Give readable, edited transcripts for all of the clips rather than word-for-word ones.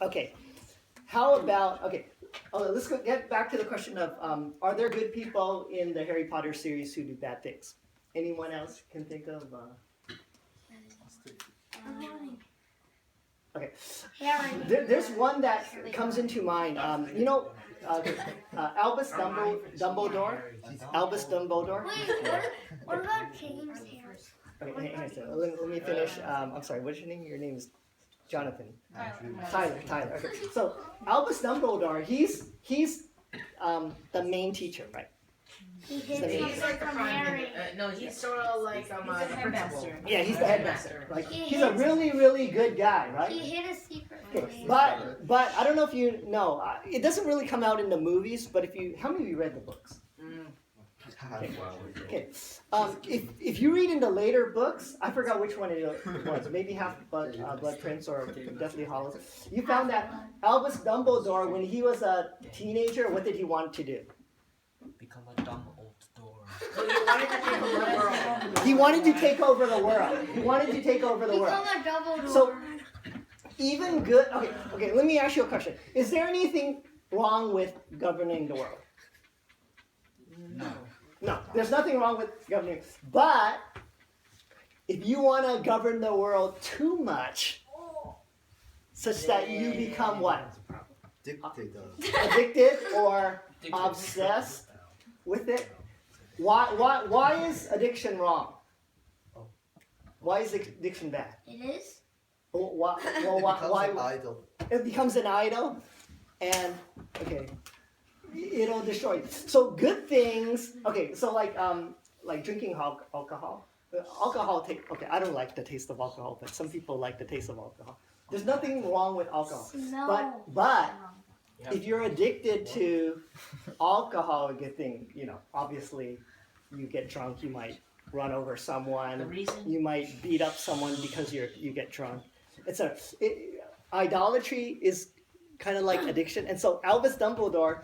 Okay. How about let's get back to the question of are there good people in the Harry Potter series who do bad things? Anyone else can think of? Okay. There's one that comes into mind. Albus Dumbledore. Albus Dumbledore. Wait, what about James Harris? Okay, hang on a second. Let me finish. I'm sorry. What's your name? Your name is Jonathan. Tyler. Okay. So Albus Dumbledore, he's the main teacher, right? He's like from Harry. No, he's sort of like the principal. Yeah, he's the headmaster. Like he's a really, really good guy, right? He hid a secret. Okay. But I don't know if you know. It doesn't really come out in the movies. But how many of you read the books? Okay. If you read in the later books, I forgot which one it was. Maybe Half-Blood Prince or Deathly Hallows. You found that Albus Dumbledore, when he was a teenager, what did he want to do? Become a dumb old door. He wanted to take over the world. He wanted to take over the world. Become a Dumbledore. So even good. Okay. Let me ask you a question. Is there anything wrong with governing the world? No, there's nothing wrong with governing. But if you want to govern the world too much, such that you become what? Addicted or obsessed with it? Why is addiction wrong? Why is addiction bad? It is? Why? It becomes an idol, and it'll destroy you. So good things. Okay, so like drinking alcohol. I don't like the taste of alcohol, but some people like the taste of alcohol. There's nothing wrong with alcohol. No. But if you're addicted to alcohol, a good thing, obviously you get drunk, you might run over someone, you might beat up someone because you get drunk. Idolatry is kind of like addiction. And so Albus Dumbledore,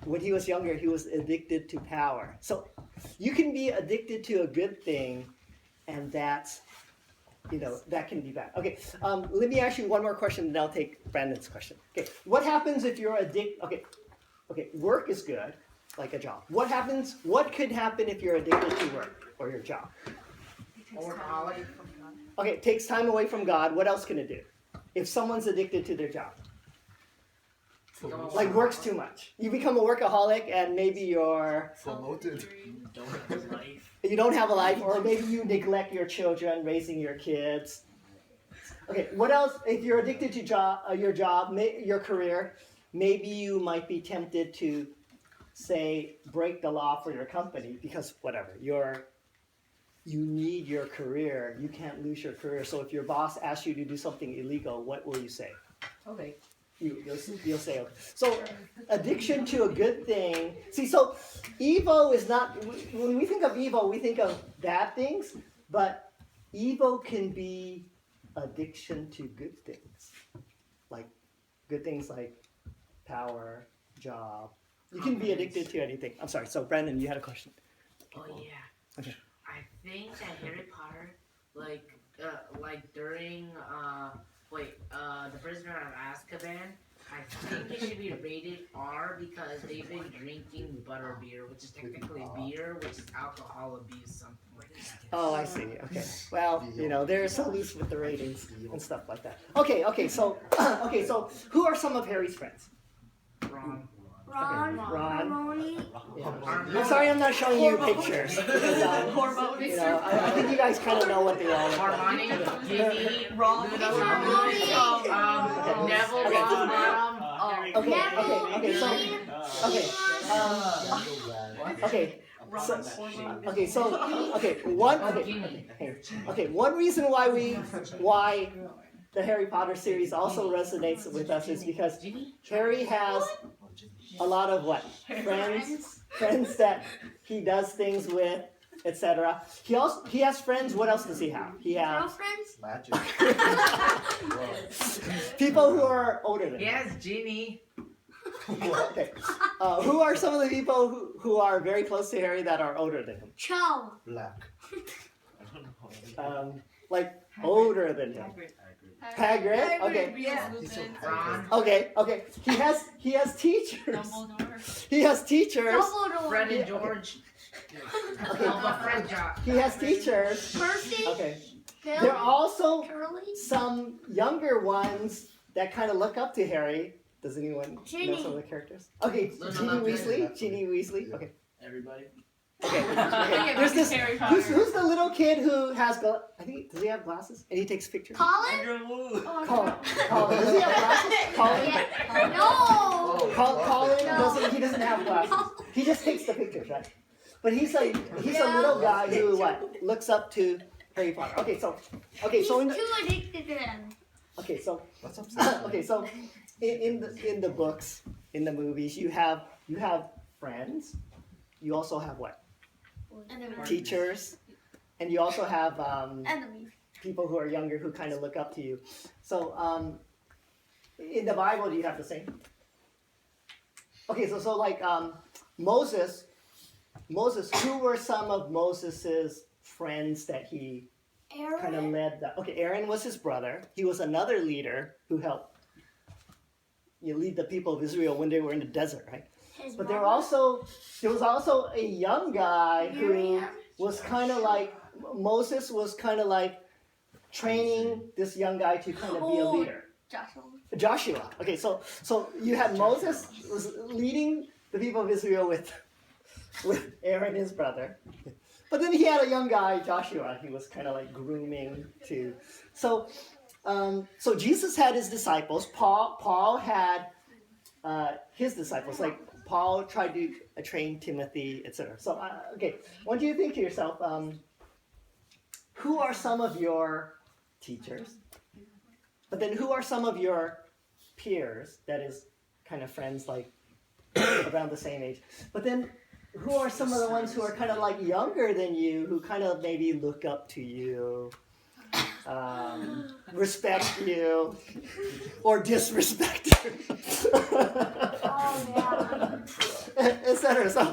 when he was younger, he was addicted to power. So you can be addicted to a good thing, and that can be bad. Okay, let me ask you one more question, and I'll take Brandon's question. Okay, what happens if you're addicted? Okay, work is good, like a job. What could happen if you're addicted to work or your job? Okay, it takes time away from God. What else can it do? If someone's addicted to their job? Like works too much. You become a workaholic and maybe you're promoted. You don't have a life, or maybe you neglect your children, raising your kids. Okay, what else? If you're addicted to your job, your career, maybe you might be tempted to, say, break the law for your company because whatever, you need your career. You can't lose your career. So if your boss asks you to do something illegal, what will you say? Okay. You'll say okay. So addiction to a good thing. See, so evil is not, when we think of evil, we think of bad things, but evil can be addiction to good things. Like good things like power, job. You can be addicted to anything. I'm sorry. So Brandon, you had a question. Oh yeah. Okay. I think that Harry Potter, like during the Prisoner of Azkaban, I think it should be rated R because they've been drinking butterbeer, which is technically beer, which is alcohol abuse, something like that. Oh, I see. Okay. Well, they're so loose with the ratings and stuff like that. Okay. So, who are some of Harry's friends? Ron. Ron. Hermione. I'm sorry, I'm not showing you pictures because I think you guys kind of know what they are. Hermione, Ginny, Ron, Neville, One reason why the Harry Potter series also resonates with us is because Harry has a lot of friends that he does things with, etc. He has friends. What else does he have? He has girlfriends. Magic. People who are older than him. Yes, Ginny. Okay. Who are some of the people who are very close to Harry that are older than him? Cho. Black. Like older than him. Hagrid. Okay. Yeah. Ron, Okay. He has teachers. Dumbledore. He has teachers. Dumbledore. Fred Yeah, and George. Okay. Alpha Fred Jock. He has teachers. Percy. Okay. Bill. There are also Curly. some younger ones that kind of look up to Harry. Does anyone know Ginny. some of the characters? Okay, No, no, Ginny no, Weasley. Ginny Weasley. Okay. Everybody. Okay. Yeah, There's this. Harry Potter. Who's the little kid who has I think does he have glasses and he takes pictures? Colin. Andrew Wu. Colin. Does he have glasses? Colin. Yeah. No. Colin No. doesn't. He doesn't have glasses. He just takes the pictures, right? But he's a little guy who looks up to Harry Potter. Okay, so He's in too addicted to them. okay, so What's okay, so in the books, in the movies, you have friends. You also have what? Teachers, and you also have Enemies. people who are younger who kind of look up to you. So in the Bible, do you have the same? Okay, so like Moses, who were some of Moses's friends that he kind of Aaron. led? Okay, Aaron was his brother. He was another leader who helped lead the people of Israel when they were in the desert, right? His But mother. there was also a young guy who Miriam. was kind of like Moses was kind of like training this young guy to kind of be a Oh. leader. Joshua. Okay, so you had Moses was leading the people of Israel with Aaron, his brother. But then he had a young guy, Joshua, he was kind of like grooming to. So Jesus had his disciples. Paul had his disciples. Like Paul tried to train Timothy, etc. So okay, what do you think to yourself? Who are some of your teachers? But then who are some of your peers? That is kind of friends, like around the same age. But then who are some of the ones who are kind of like younger than you, who kind of maybe look up to you, respect you, or disrespect you, etc. So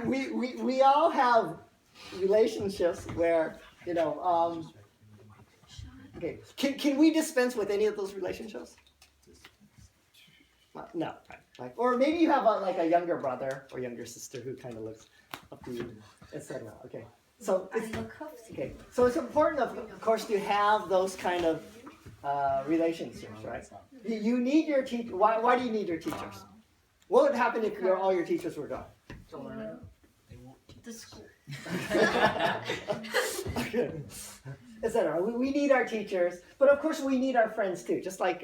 we all have relationships where okay, can we dispense with any of those relationships? No, right. Or maybe you have a younger brother or younger sister who kind of looks up to you, etc. Okay, so it's important, of course, to have those kind of relationships, right? You need your teacher. Why do you need your teachers? What would happen if all your teachers were gone? To learn. The school. Okay. Etc. We need our teachers, but of course we need our friends too. Just like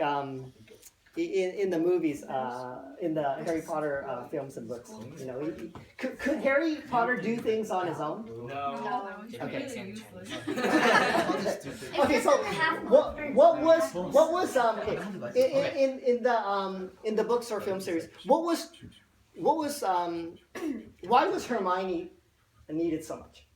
in the movies, in the Harry Potter films and books. Could Harry Potter do things on his own? No. Okay. Really useless. Okay, so what was in the books or film series? What was why was Hermione needed so much?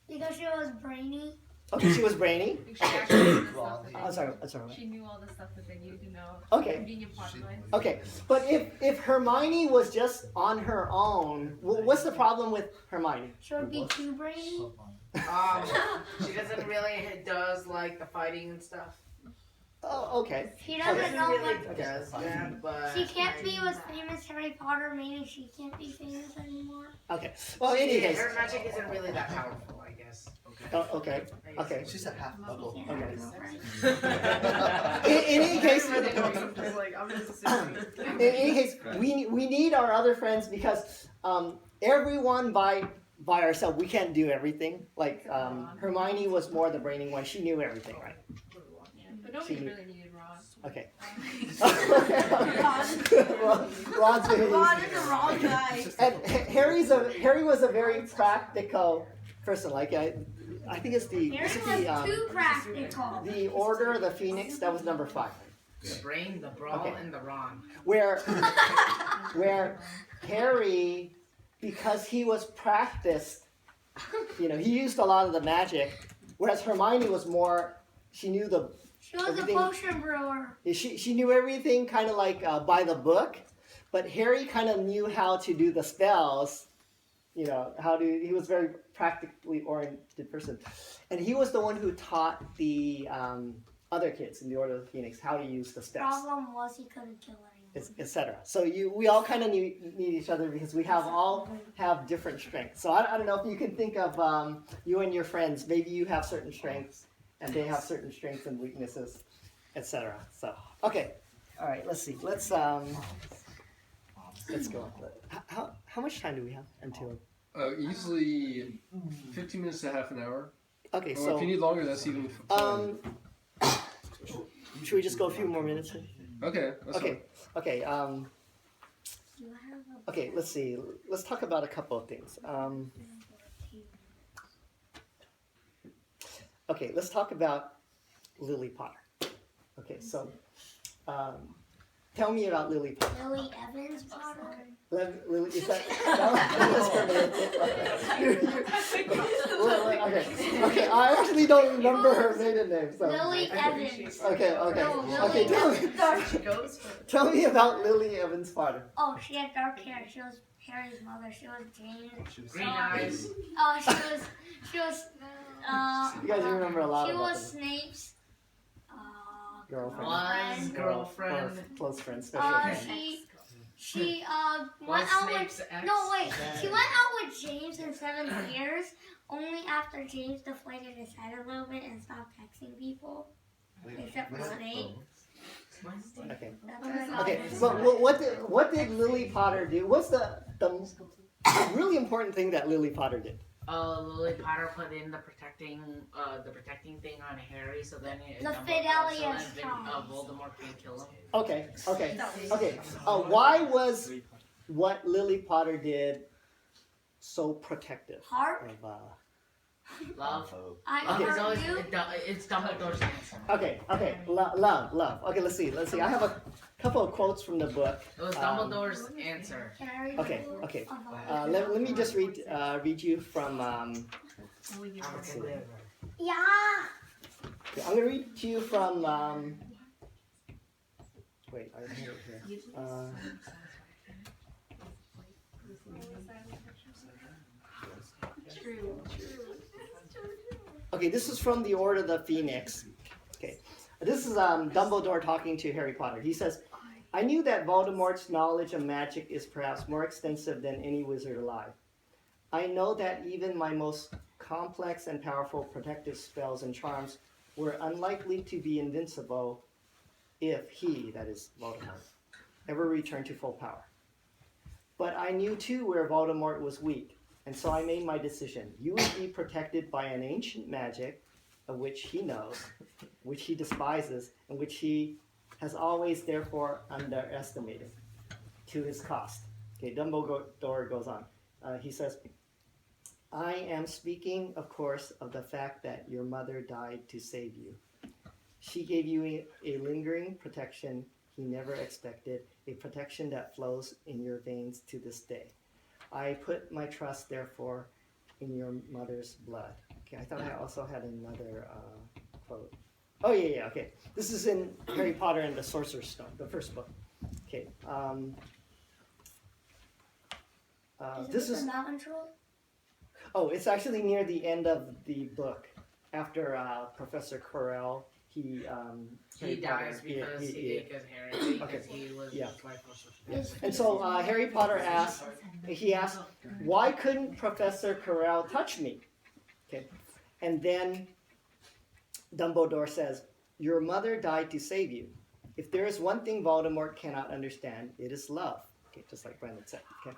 Because she was brainy. Okay, she was brainy. She actually knew the stuff that I'm sorry. She knew all the stuff that they needed to know. Okay. Convenient plot lines. Okay, but if Hermione was just on her own, what's the problem with Hermione? She would be too brainy. She doesn't really does like the fighting and stuff. Oh, okay. She She doesn't doesn't know really what. does that, but She can't be with famous Harry Potter, meaning she can't be famous anymore. Okay. Well, in any case. her magic isn't really that powerful, I guess. Oh, okay. Okay. She's a half bubble. Okay. Right? In any case, Like, I'm just assuming. in any case, we need our other friends because everyone by ourselves we can't do everything. Like Hermione was more the braining one; she knew everything, right? Yeah, but nobody really needed Ron. Okay. Ron. Ron's really Ron easy. is the wrong guy. And Harry was a very practical person. Like I think it's the Harry was too practical. the Order of the Phoenix. That was number 5. The brain, the brawl, Okay. and the Ron. Where Harry, because he was practiced, he used a lot of the magic, whereas Hermione was more, she knew She was everything- a potion brewer. she knew everything kind of like by the book, but Harry kind of knew how to do the spells, he was a very practically oriented person. And he was the one who taught the other kids in the Order of the Phoenix how to use the steps, Problem was he couldn't kill anyone. etc. So we all kind of need each other because we all have different strengths. So I don't know if you can think of you and your friends. Maybe you have certain strengths and they have certain strengths and weaknesses, etc. So okay, all right. Let's see. Let's go. How much time do we have until? Easily 15 minutes to half an hour. Okay, Or so if you need longer, that's even fine. should we just go a few more minutes? Okay, that's fine. Okay. You have a Okay. Let's see. Let's talk about a couple of things. Okay, let's talk about Lily Potter. Okay, so tell me about Lily Potter. Lily Evans Potter. Lily, is that okay. I actually don't remember her maiden name. So. Lily Evans. Okay. No, Okay. Lily Tell me about Lily Evans Potter. Oh, she had dark hair. She was Harry's mother. She was James. Green eyes. Oh, she was. You guys remember a lot She about was them. Snape's. Girlfriend. Was girlfriend. Or close friend, special Uh, friend. she Was went out Snape's with. ex? No, wait. She went out with James in 7 years. Only after James deflated his head a little bit and stopped texting people, except for Snape. Okay. That's what I got. Okay. So what did Lily Potter do? What's the really important thing that Lily Potter did? Lily Potter put in the protecting thing on Harry, so then The Dumbledore- Fidelius so then charms. Voldemort can't kill him. Okay. Why was what Lily Potter did so protective Heart. of? Love. I Okay. It's heard always you. it's Dumbledore's answer. Okay. Love. Okay. Let's see. I have a couple of quotes from the book. It was Dumbledore's answer. Can I read Okay. you? Okay. Uh-huh. Let me just read you from. Let's see. Yeah. Okay, I'm gonna read to you from. Wait, I have it here. Okay, this is from the Order of the Phoenix. Okay, this is Dumbledore talking to Harry Potter. He says, "I knew that Voldemort's knowledge of magic is perhaps more extensive than any wizard alive. I know that even my most complex and powerful protective spells and charms were unlikely to be invincible if he, that is Voldemort, ever returned to full power. But I knew too where Voldemort was weak, and so I made my decision. You would be protected by an ancient magic of which he knows, which he despises, and which he has always therefore underestimated to his cost." Okay, Dumbledore goes on. He says, "I am speaking, of course, of the fact that your mother died to save you. She gave you a lingering protection he never expected, a protection that flows in your veins to this day. I put my trust, therefore, in your mother's blood." Okay, I thought I also had another quote. Oh, yeah, okay. This is in Harry Potter and the Sorcerer's Stone, the first book. Okay. This is... the mountain troll? Oh, it's actually near the end of the book. After Professor Quirrell, He Harry dies Potter, because he- he was Yeah. Is- And so Harry Potter asked, "Why couldn't Professor Quirrell touch me?" Okay, and then Dumbledore says, "Your mother died to save you. If there is one thing Voldemort cannot understand, it is love." Okay, just like Brandon said. Okay,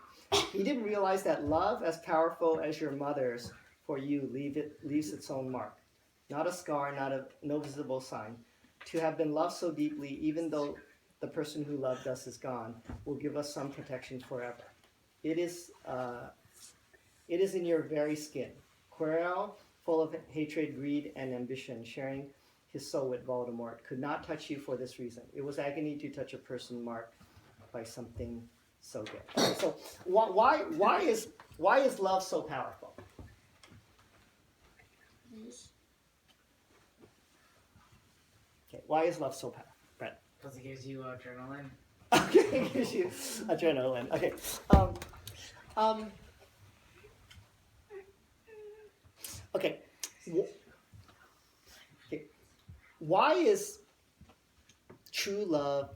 he didn't realize that love, as powerful as your mother's for you, leaves its own mark, not a scar, no visible sign. To have been loved so deeply, even though the person who loved us is gone, will give us some protection forever. It is in your very skin. Quirrell, full of hatred, greed, and ambition, sharing his soul with Voldemort, could not touch you for this reason. It was agony to touch a person marked by something so good. Okay, so why is love so powerful? Okay, why is love so powerful? Brett. Because it gives you adrenaline. Okay, it gives you adrenaline. Okay. Okay. Okay. why is true love